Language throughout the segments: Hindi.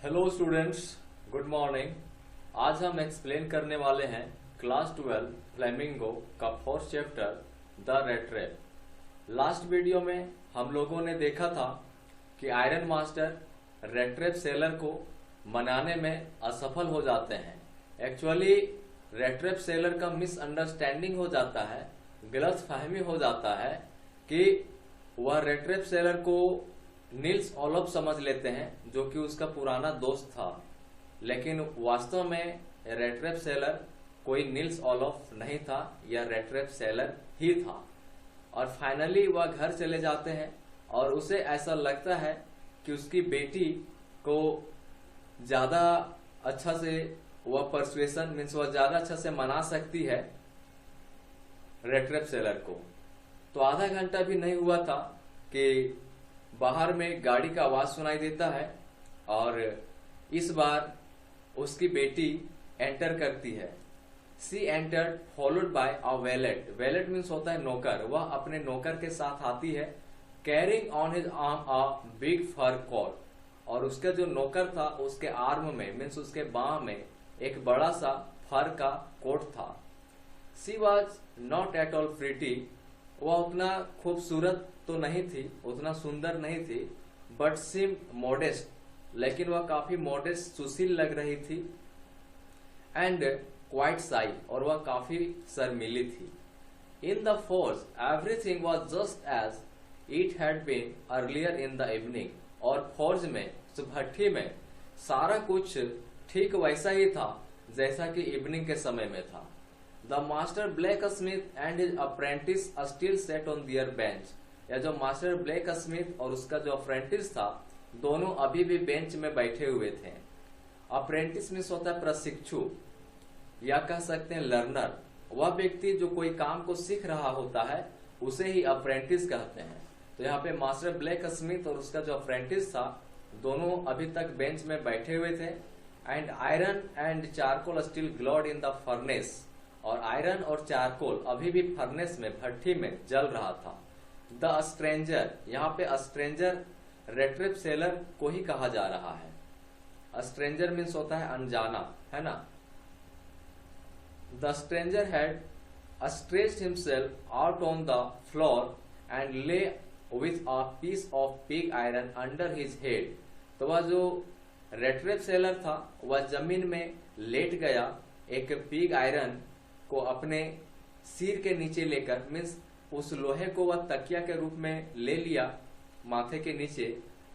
Hello students, good morning. आज हम एक्सप्लेन करने वाले हैं क्लास 12 फ्लेमिंगो का fourth chapter the red trap. Last video में हम लोगों ने देखा था कि iron master red trap seller को मनाने में असफल हो जाते हैं। एक्चुअली रेड ट्रैप सेलर का मिसअंडरस्टैंडिंग हो जाता है, गलतफहमी हो जाता है कि वह रेड ट्रैप सेलर को नील्स ओलफ समझ लेते हैं, जो कि उसका पुराना दोस्त था। लेकिन वास्तव में रेड ट्रैप सेलर कोई नील्स ओलफ नहीं था, यह रेड ट्रैप सेलर ही था। और फाइनली वह घर चले जाते हैं और उसे ऐसा लगता है कि उसकी बेटी को ज्यादा अच्छा से वह परसुएशन मीन्स वह ज्यादा अच्छा से मना सकती है रेड ट्रैप सेलर को। तो आधा घंटा भी नहीं हुआ था कि बाहर में गाड़ी का आवाज सुनाई देता है और इस बार उसकी बेटी एंटर करती है। She entered followed by a valet. Valet means होता है नौकर। वह अपने नौकर के साथ आती है, carrying on his arm a big fur coat. और उसका जो नौकर था उसके आर्म में मीन्स उसके बाह में एक बड़ा सा फर का कोट था। She was not at all pretty. वह उतना खूबसूरत तो नहीं थी, उतना सुंदर नहीं थी, बट सिम मॉडेस्ट, लेकिन वह काफी मॉडेस्ट सुशील लग रही थी। एंड क्वाइट साई, और वह काफी शर्मीली थी। In the force everything was just as it had been earlier in the evening. और फौज में, भट्टी में सारा कुछ ठीक वैसा ही था जैसा कि इवनिंग के समय में था। The master blacksmith and his apprentice still sat on their bench. या जो मास्टर ब्लैक स्मिथ और उसका जो अप्रेंटिस था, दोनों अभी भी बेंच में बैठे हुए थे। अप्रेंटिस मीन्स होता है प्रशिक्षु, या कह सकते हैं लर्नर। वह व्यक्ति जो कोई काम को सीख रहा होता है उसे ही अप्रेंटिस कहते हैं। तो यहाँ पे मास्टर ब्लैक स्मिथ और उसका जो अप्रेंटिस था, दोनों अभी तक बेंच में बैठे हुए थे। And iron and charcoal still glowed in the furnace. और आयरन और चारकोल अभी भी फर्नेस में, भट्टी में जल रहा था। द स्ट्रेंजर, यहाँ पे स्ट्रेंजर रेड ट्रैप सेलर को ही कहा जा रहा है। स्ट्रेंजर मीन्स होता है अनजाना, है ना। The stranger had stretched himself out on the floor and lay with a piece of pig iron under his head। तो वह जो रेड ट्रैप सेलर था वह जमीन में लेट गया, एक पिग आयरन को अपने सिर के नीचे लेकर, मीन्स उस लोहे को वह तकिया के रूप में ले लिया माथे के नीचे।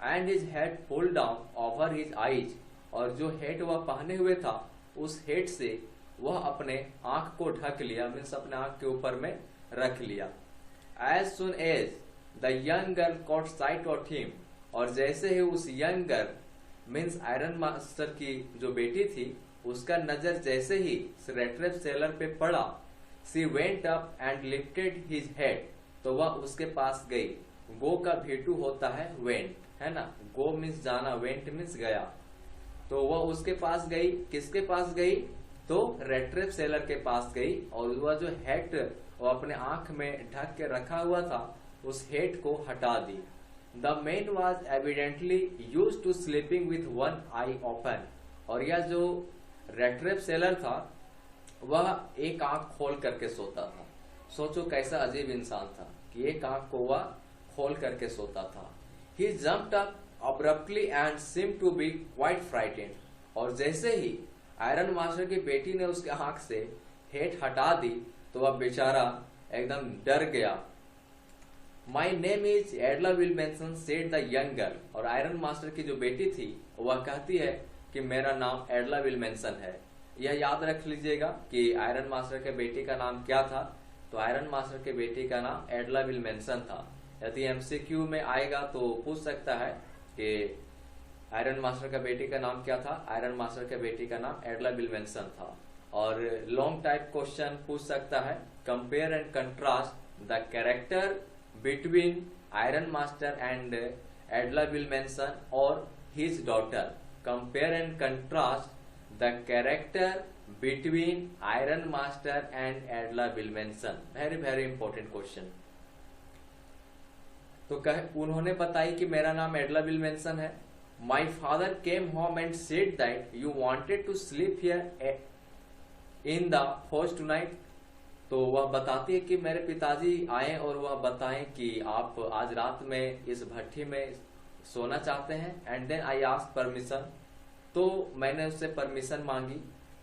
And his head pulled down over his eyes. और जो हेड वह पहने हुए था उस हेड से वह अपने आंख को ढक लिया, मीन्स अपने आंख के ऊपर में रख लिया। As soon as the young girl caught sight of him. और जैसे ही उस young girl means iron master की जो बेटी थी, उसका नजर जैसे ही रेड ट्रैप सेलर पे पड़ा, she went up and lifted his head. तो वह उसके पास गई। गो का भेटू होता है वेंट, है ना। गो मीन्स जाना, वेंट मीन्स गया। तो वह उसके पास गई। किसके पास गई? तो रेड ट्रैप सेलर के पास गई। और वह जो हेड वो अपने आंख में ढक के रखा हुआ था, उस हेड को हटा दी। The man was evidently use to sleeping with one eye open. और यह जो रेड ट्रैप सेलर था वह एक आंख खोल करके सोता था। सोचो कैसा अजीब इंसान था कि एक आंख को वह खोल करके सोता था। He jumped up abruptly and seemed to be quite frightened. और जैसे ही आयरन मास्टर की बेटी ने उसके आंख से हेड हटा दी तो वह बेचारा एकदम डर गया। My name is Edla Willmansson, said the young girl. और आयरन मास्टर की जो बेटी थी वह कहती है कि मेरा नाम एडला विल्मेंसन है। यह याद रख लीजिएगा कि आयरन मास्टर के बेटी का नाम क्या था। तो आयरन मास्टर के बेटी का नाम एडला विल्मेंसन था। यदि एमसीक्यू में आएगा तो पूछ सकता है कि आयरन मास्टर का बेटी का नाम क्या था। आयरन मास्टर के बेटी का नाम एडला विल्मेंसन था। और लॉन्ग टाइप क्वेश्चन पूछ सकता है, compare and contrast the character between ironmaster and Edla Willmansson और his daughter. Compare and contrast the character between Iron Master and Adla Wilmanson। very important question। तो उन्होंने बताई कि मेरा नाम एडला विल्मेंसन है। My father came home and said that you wanted to sleep here in the first night. तो वह बताती है कि मेरे पिताजी आए और वह बताएं कि आप आज रात में इस भट्ठी में सोना चाहते हैं। And then I asked permission, तो मैंने उससे परमिशन मांगी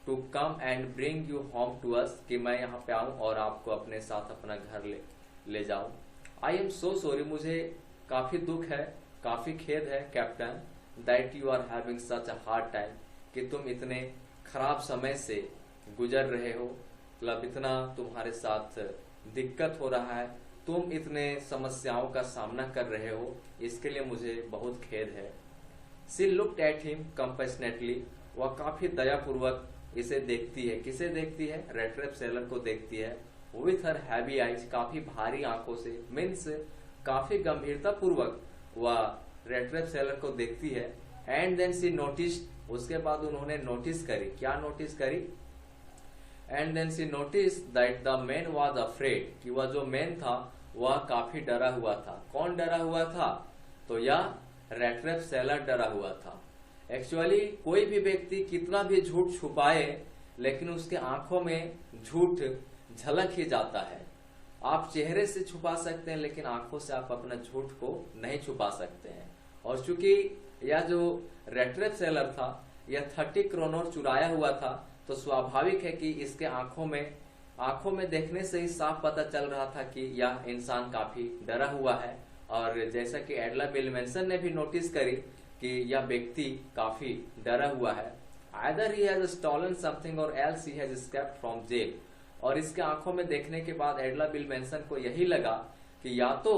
to come and bring you home to us, कि मैं यहाँ पे आऊं और आपको अपने साथ अपना घर ले जाऊं। आई एम सो सॉरी, मुझे काफी दुख है, काफी खेद है captain, that you are having such a hard time, कि तुम इतने खराब समय से गुजर रहे हो, मतलब इतना तुम्हारे साथ दिक्कत हो रहा है, तुम इतने समस्याओं का सामना कर रहे हो, इसके लिए मुझे बहुत खेद है। She looked at him compassionately, वह काफी दयापूर्वक इसे देखती है। किसे देखती है? रेड सेलर को देखती है। विथ हर हैवी आइज, काफी भारी आंखों से, मीन्स काफी गंभीरता पूर्वक वह रेड सेलर को देखती है। एंड देन शी नोटिस, उसके बाद उन्होंने नोटिस करी, क्या नोटिस करी? And then she notice that the man was afraid, कि वह जो मैन था वह काफी डरा हुआ था। कौन डरा हुआ था? तो यह रेड सेलर डरा हुआ था। एक्चुअली कोई भी व्यक्ति कितना भी झूठ छुपाए, लेकिन उसके आंखों में झूठ झलक ही जाता है। आप चेहरे से छुपा सकते हैं, लेकिन आंखों से आप अपना झूठ को नहीं छुपा सकते हैं। और चूंकि यह जो रेड सेलर था यह 30 क्रोनोर चुराया हुआ था, तो स्वाभाविक है कि इसके आंखों में देखने से ही साफ पता चल रहा था कि यह इंसान काफी डरा हुआ है। और जैसा कि एडला बिलमेंसन ने भी नोटिस करी कि यह व्यक्ति काफी डरा हुआ है। Either he has stolen something और else he has escaped from jail. और इसके आंखों में देखने के बाद एडला बिलमेंसन को यही लगा कि या तो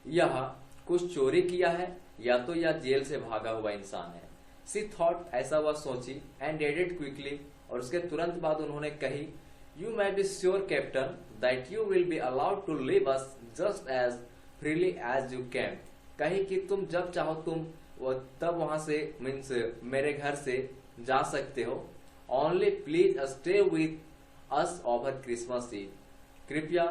यह कुछ चोरी किया है, या तो यह जेल से भागा हुआ इंसान है। सी थॉट, ऐसा वह सोची। एंड एडेड क्विकली, और उसके तुरंत बाद उन्होंने कही, you may be sure captain that you will be allowed to leave us just as freely as you came. कही कि तुम जब चाहो तुम तब वहां से, मीन्स मेरे घर से जा सकते हो। Only please stay with us over Christmas Eve, कृपया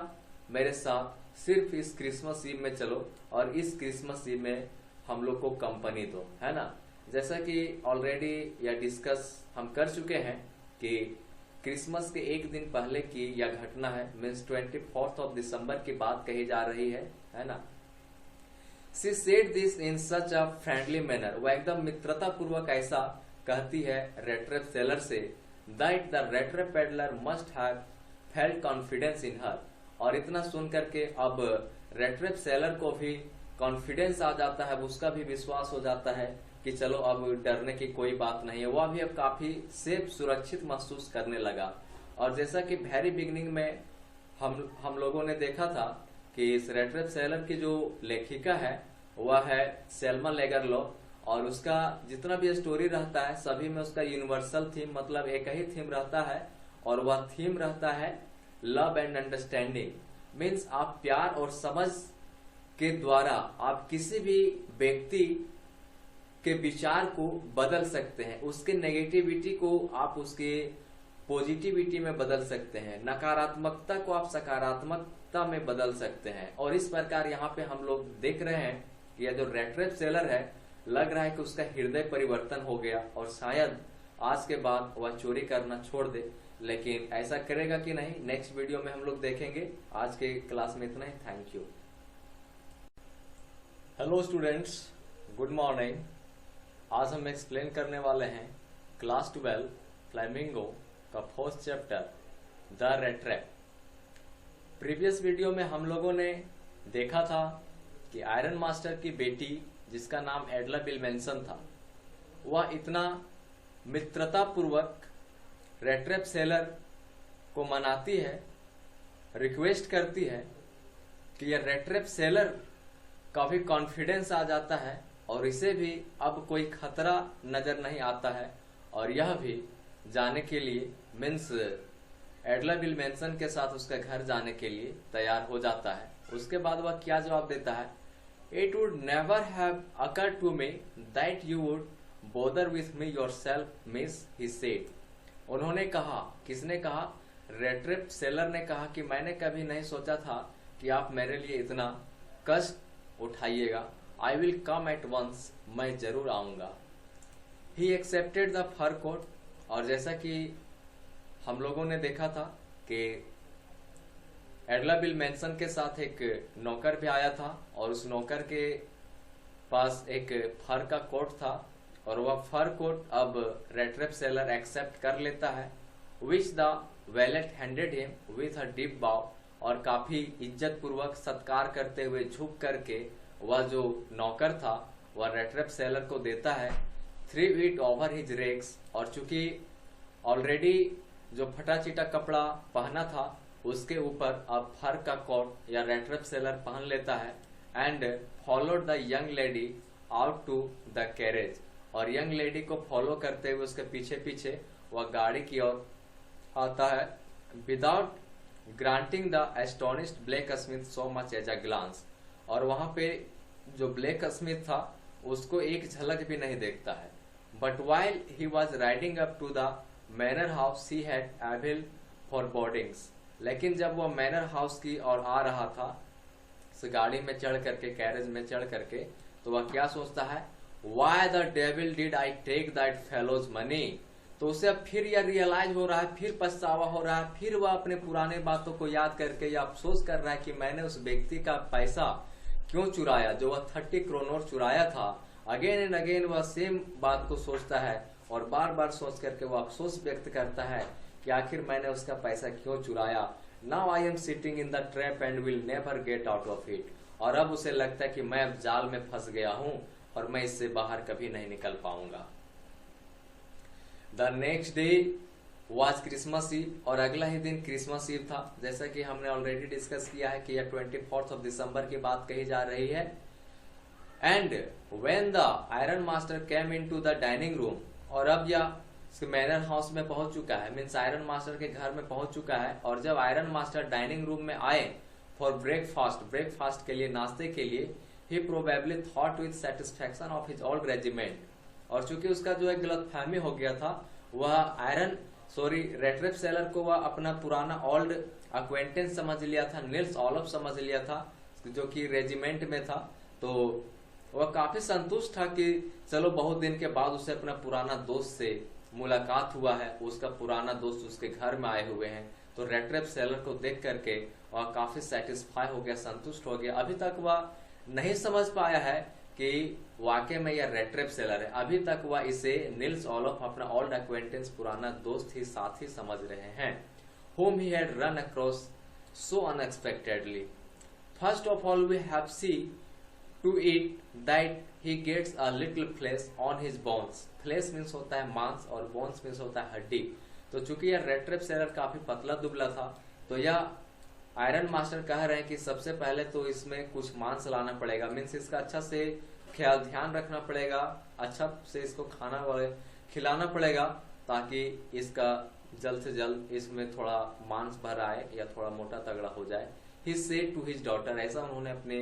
मेरे साथ सिर्फ इस क्रिसमस ईव में चलो और इस क्रिसमस ईव में हम लोग को कंपनी दो, है ना। जैसा कि ऑलरेडी यह डिस्कस हम कर चुके हैं कि क्रिसमस के एक दिन पहले की यह घटना है, मीन्स 24 ऑफ दिसंबर की बात कही जा रही है ना। She said this in such a friendly manner, वह एकदम मित्रता पूर्वक ऐसा कहती है रेड सेलर से, that the rat peddler must have felt confidence in her. और इतना सुन करके अब रेड सेलर को भी कॉन्फिडेंस आ जाता है, उसका भी विश्वास हो जाता है कि चलो अब डरने की कोई बात नहीं है। वह भी अब काफी सेफ, सुरक्षित महसूस करने लगा। और जैसा कि वेरी बिगिनिंग में हम लोगों ने देखा था कि इस रेड सेलर की जो लेखिका है वह है सेल्मा लेगरलो, और उसका जितना भी स्टोरी रहता है सभी में उसका यूनिवर्सल थीम, मतलब एक ही थीम रहता है, और वह थीम रहता है लव एंड अंडरस्टैंडिंग। मीन्स आप प्यार और समझ के द्वारा आप किसी भी व्यक्ति के विचार को बदल सकते हैं, उसके नेगेटिविटी को आप उसके पॉजिटिविटी में बदल सकते हैं, नकारात्मकता को आप सकारात्मकता में बदल सकते हैं। और इस प्रकार यहाँ पे हम लोग देख रहे हैं कि यह जो रेड सेलर है, लग रहा है कि उसका हृदय परिवर्तन हो गया और शायद आज के बाद वह चोरी करना छोड़ दे। लेकिन ऐसा करेगा कि नहीं, नेक्स्ट वीडियो में हम लोग देखेंगे। आज के क्लास में इतना ही। Thank you. Hello students, good morning. आज हम एक्सप्लेन करने वाले हैं क्लास 12 फ्लेमिंगो का first chapter the rattrap. Previous video में हम लोगों ने देखा था कि आयरन मास्टर की बेटी, जिसका नाम एडला बिलमेंसन था, वह इतना मित्रता पूर्वक रेड सेलर को मनाती है, रिक्वेस्ट करती है कि यह रेड सेलर का भी कॉन्फिडेंस आ जाता है और इसे भी अब कोई खतरा नजर नहीं आता है, और यह भी जाने के लिए, मीन्स एडला बिलमेंसन के साथ उसका घर जाने के लिए तैयार हो जाता है। उसके बाद वह क्या जवाब देता है? It would never have occurred to me that you would bother with me yourself, miss he said. उन्होंने कहा, किसने कहा? रेड सेलर ने कहा कि मैंने कभी नहीं सोचा था कि आप मेरे लिए इतना कष्ट उठाइएगा। I will come at once, मैं जरूर आऊंगा। He accepted the fur coat. और जैसा कि हम लोगों ने देखा था कि एडला बिल मैनसन के साथ एक नौकर भी आया था और उस नौकर के पास एक फर का कोट था और वह फर कोट अब रेट्रेप सेलर एक्सेप्ट कर लेता है, which the wallet handed him with a deep बाव। और काफी इज्जत पूर्वक सत्कार करते हुए झुक करके वह जो नौकर था वह रेट्रेप सेलर को देता है, थ्री इट ओवर हिज रेग्स। और चूंकि ऑलरेडी जो फटा चिटा कपड़ा पहना था उसके ऊपर अब फर का कोट या रेट्रेप सेलर पहन लेता है, and followed the young lady out to the carriage. और यंग लेडी को फॉलो करते हुए उसके पीछे पीछे वह गाड़ी की ओर आता है, without granting the astonished blacksmith so much as a glance. और वहां पे जो ब्लैक स्मिथ था उसको एक झलक भी नहीं देखता है। But while he was riding up to the manor house he had evil forebodings. लेकिन जब वह मैनर हाउस की ओर आ रहा था उस गाड़ी में चढ़ करके, कैरेज में चढ़ करके, तो वह क्या सोचता है, why the devil did I take that fellow's money. तो उसे अब फिर यह रियलाइज हो रहा है, फिर पछतावा हो रहा है, फिर वह अपने पुराने बातों को याद करके यह अफसोस कर रहा है कि मैंने उस व्यक्ति का पैसा क्यों चुराया, जो वह 30 क्रोनोर चुराया था। अगेन एंड अगेन वह सेम बात को सोचता है और बार बार सोच करके वह अफसोस व्यक्त करता है कि आखिर मैंने उसका पैसा क्यों चुराया। Now I am sitting in the trap and will never get out of it. और अब उसे लगता है कि मैं अब जाल में फंस गया हूं और मैं इससे बाहर कभी नहीं निकल पाऊंगा। The next day was Christmas Eve. और अगला ही दिन क्रिसमस ईव था। जैसा कि हमने ऑलरेडी डिस्कस किया है कि यह 24 दिसंबर की बात कही जा रही है। And when the iron master came into the dining room. और अब यह मैनर हाउस में पहुंच चुका है, मीन्स आयरन मास्टर के घर में पहुंच चुका है। और जब आयरन मास्टर डाइनिंग रूम में आए फॉर ब्रेकफास्ट के लिए, नाश्ते के लिए, he probably thought with satisfaction of his old regiment. और चूंकि उसका जो एक गलतफहमी हो गया था, वह रेट्रेप सेलर को वह अपना पुराना ओल्ड अक्वेंटेंस समझ लिया था, निल्स ओलफ समझ लिया था, जो कि रेजिमेंट में था। तो वह काफी संतुष्ट था कि चलो बहुत दिन के बाद उसे अपना पुराना दोस्त से मुलाकात हुआ है, उसका पुराना दोस्त उसके घर में आए हुए हैं। तो रेट्रेप सेलर को देख करके वह काफी सेटिस्फाई हो गया, संतुष्ट हो गया। अभी तक वह नहीं समझ पाया है कि वाकई में यह रेट्रेप सेलर है। अभी तक वह इसे निल्स ओलफ, अपना ओल्ड एक्वेंटेंस, पुराना दोस्त ही साथी समझ रहे हैं, whom he had run across so unexpectedly. First of all, we have see to it that he gets a little flesh on his bones. Flesh means होता है मांस और bones means होता है हड्डी। तो चूंकि यह रेट्रेप सेलर काफी पतला दुबला था, तो यह आयरन मास्टर कह रहे हैं कि सबसे पहले तो इसमें कुछ मांस लाना पड़ेगा, मीन्स इसका अच्छा से ध्यान रखना पड़ेगा, अच्छा से इसको खाना खिलाना पड़ेगा, ताकि इसका जल्द से जल्द इसमें थोड़ा मांस भर आए या थोड़ा मोटा तगड़ा हो जाए। He said to his daughter, ऐसा उन्होंने अपने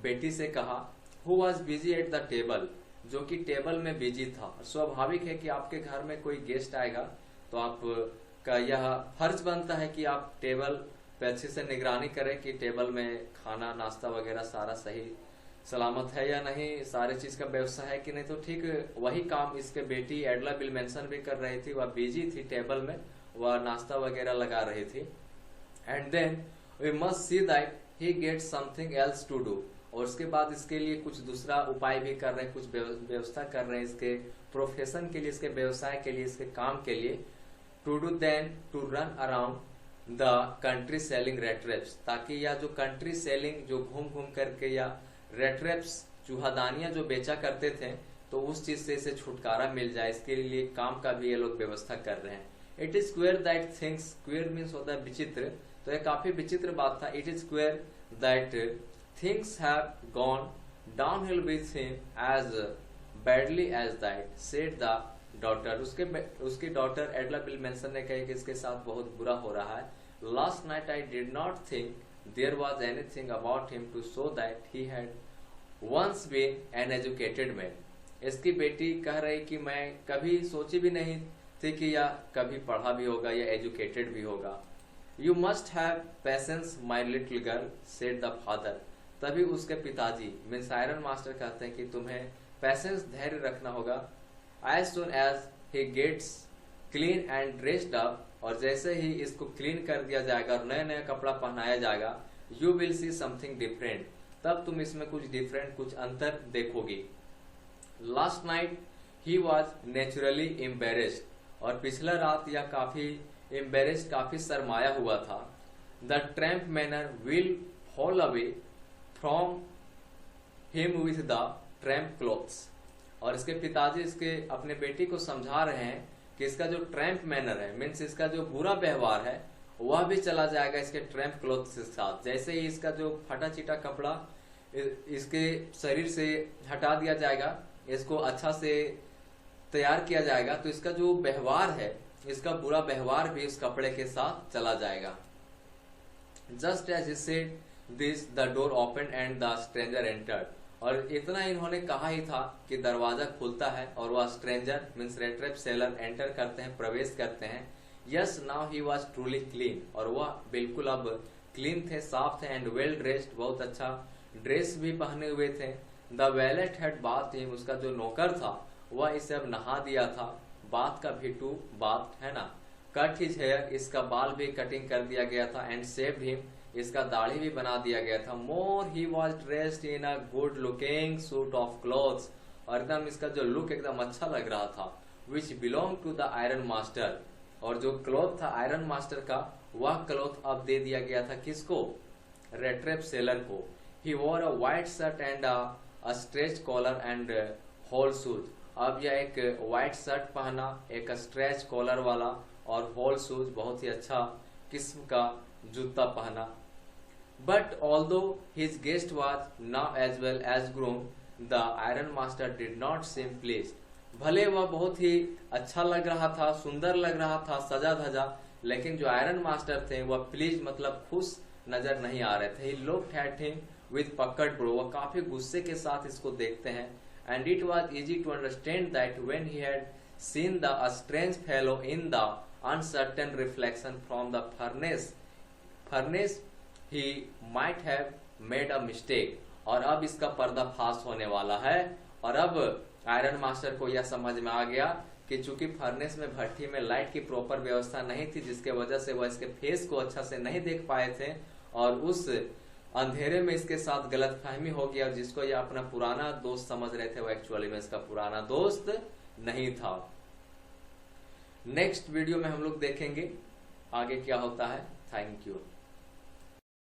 बेटी से कहा, who was busy at the table, जो कि टेबल में बिजी था। स्वाभाविक है कि आपके घर में कोई गेस्ट आएगा तो आपका यह फर्ज बनता है कि आप टेबल पे अच्छे से निगरानी करें कि टेबल में खाना नाश्ता वगैरह सारा सही सलामत है या नहीं, सारे चीज का व्यवस्था है कि नहीं। तो ठीक वही काम इसके बेटी एडला बिल मैनसन भी कर रही थी। वह बिजी थी टेबल में, वह नाश्ता वगैरह लगा रही थी। And then we must see that he gets something else to do. और उसके बाद इसके लिए कुछ दूसरा उपाय भी कर रहे हैं, कुछ व्यवस्था कर रहे हैं इसके प्रोफेशन के लिए, इसके व्यवसाय के लिए, इसके काम के लिए। To do then to run around the country selling rattraps, ताकि यह जो कंट्री सेलिंग जो घूम घूम करके या रेट्रेप्स चूहादानियां जो बेचा करते थे, तो उस चीज से इसे छुटकारा मिल जाए, इसके लिए काम का भी ये लोग व्यवस्था कर रहे हैं। It is queer that things, queer means होता है विचित्र, तो यह काफी विचित्र बात था। It is queer that things have gone downhill with him as badly as that, said the daughter. उसकी डॉटर एडला बिल मैनसन ने कहा कि इसके साथ बहुत बुरा हो रहा है। Last night I did not think there was anything about him to show that he had once been an educated man. इसकी बेटी कह रही कि मैं कभी सोची भी नहीं थी कि यह कभी पढ़ा भी होगा या एजुकेटेड भी होगा। You must have patience, my little girl, said the father. तभी उसके पिताजी मीन्स आयरन मास्टर कहते हैं कि तुम्हें पैसेंस, धैर्य रखना होगा as soon as he gets clean and dressed up, और जैसे ही इसको क्लीन कर दिया जाएगा और नया नया कपड़ा पहनाया जाएगा, you will see something different, तब तुम इसमें कुछ डिफरेंट, कुछ अंतर देखोगी। Last night he was naturally embarrassed, और पिछला रात यह काफी एम्बेरेस्ड, काफी शर्माया हुआ था। The tramp manner will fall away from him with the tramp clothes, और इसके पिताजी इसके अपने बेटी को समझा रहे हैं कि इसका जो ट्रैम्प मैनर है, मीन्स इसका जो बुरा व्यवहार है, वह भी चला जाएगा इसके ट्रैम्प क्लोथ्स के साथ। जैसे ही इसका जो फटा चिटा कपड़ा इसके शरीर से हटा दिया जाएगा, इसको अच्छा से तैयार किया जाएगा, तो इसका जो व्यवहार है, इसका बुरा व्यवहार भी इस कपड़े के साथ चला जाएगा। Just as he said this the door open and the stranger entered, और इतना इन्होंने कहा ही था कि दरवाजा खुलता है और वह स्ट्रेंजर मीन्स रेट्रेप सेलर एंटर करते हैं, प्रवेश करते हैं। Yes now he was truly clean, और वह बिल्कुल अब क्लीन थे, साफ थे, एंड वेल ड्रेस्ड, बहुत अच्छा ड्रेस भी पहने हुए थे। The wallet had bath him, उसका जो नौकर था वह इसे अब नहा दिया था। बात का भी टू बात है ना। कट हिज हेयर, इसका बाल भी कटिंग कर दिया गया था। एंड शेव्ड हिम, इसका दाढ़ी भी बना दिया गया था। More he was dressed in a good looking suit of clothes, और एकदम इसका जो लुक एकदम अच्छा लग रहा था। Which belong to the iron master, और जो क्लॉथ था आयरन मास्टर का, वह क्लॉथ अब दे दिया गया था किसको? रेट्रेप सेलर को। He wore a white shirt and a stretch collar and whole shoes, अब यह एक व्हाइट शर्ट पहना, एक स्ट्रेच कॉलर वाला और होल शूज, बहुत ही अच्छा किस्म का जूता पहना। But although his guest was now as well as groom, the iron master did not seem pleased, भले वह बहुत ही अच्छा लग रहा था, सुंदर लग रहा था, सजा धजा, लेकिन जो आयरन मास्टर थे वह प्लीज मतलब खुश नजर नहीं आ रहे थे। He looked at him with puckered brow, वह काफी गुस्से के साथ इसको देखते हैं। And it was easy to understand that when he had seen the strange fellow in the uncertain reflection from the furnace he might have made a mistake, और अब इसका पर्दाफाश होने वाला है। और अब आयरन मास्टर को यह समझ में आ गया कि चूंकि फर्नेस में, भट्टी में लाइट की प्रॉपर व्यवस्था नहीं थी, जिसके वजह से वह इसके फेस को अच्छा से नहीं देख पाए थे, और उस अंधेरे में इसके साथ गलतफहमी हो गया, और जिसको यह अपना पुराना दोस्त समझ रहे थे, वो एक्चुअली में इसका पुराना दोस्त नहीं था। नेक्स्ट वीडियो में हम लोग देखेंगे आगे क्या होता है। Thank you.